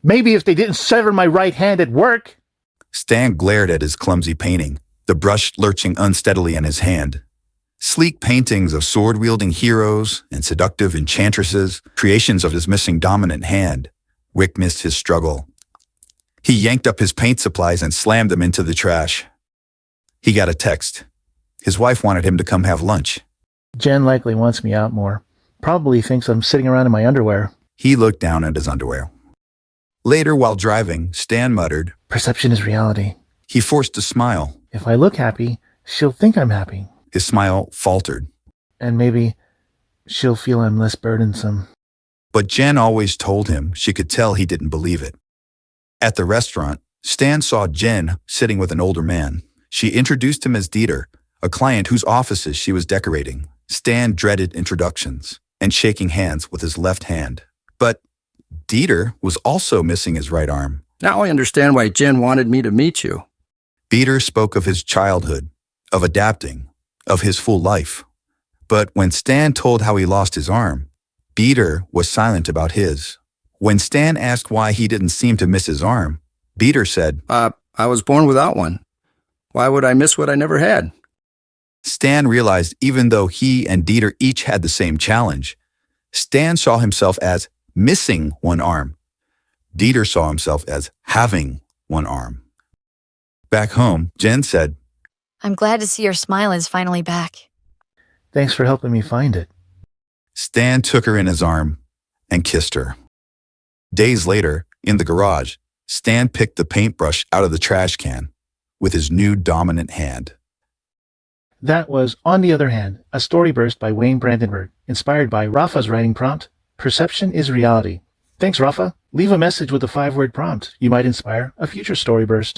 Maybe if they didn't sever my right hand at work. Stan glared at his clumsy painting, the brush lurching unsteadily in his hand. Sleek paintings of sword-wielding heroes and seductive enchantresses, creations of his missing dominant hand. Wick missed his struggle. He yanked up his paint supplies and slammed them into the trash. He got a text. His wife wanted him to come have lunch. Jen likely wants me out more. Probably thinks I'm sitting around in my underwear. He looked down at his underwear. Later, while driving, Stan muttered, Perception is reality. He forced a smile. If I look happy, she'll think I'm happy. His smile faltered. And maybe she'll feel I'm less burdensome. But Jen always told him she could tell he didn't believe it. At the restaurant, Stan saw Jen sitting with an older man. She introduced him as Dieter, a client whose offices she was decorating. Stan dreaded introductions and shaking hands with his left hand. But Dieter was also missing his right arm. Now I understand why Jen wanted me to meet you. Dieter spoke of his childhood, of adapting, of his full life. But when Stan told how he lost his arm, Dieter was silent about his. When Stan asked why he didn't seem to miss his arm, Dieter said, I was born without one. Why would I miss what I never had? Stan realized even though he and Dieter each had the same challenge, Stan saw himself as missing one arm. Dieter saw himself as having one arm. Back home, Jen said, I'm glad to see your smile is finally back. Thanks for helping me find it. Stan took her in his arm and kissed her. Days later, in the garage, Stan picked the paintbrush out of the trash can with his new dominant hand. That was On the Other Hand, a story burst by Wayne Brandenburg, inspired by Rafa's writing prompt, Perception is Reality. Thanks, Rafa. Leave a message with a 5-word prompt. You might inspire a future story burst.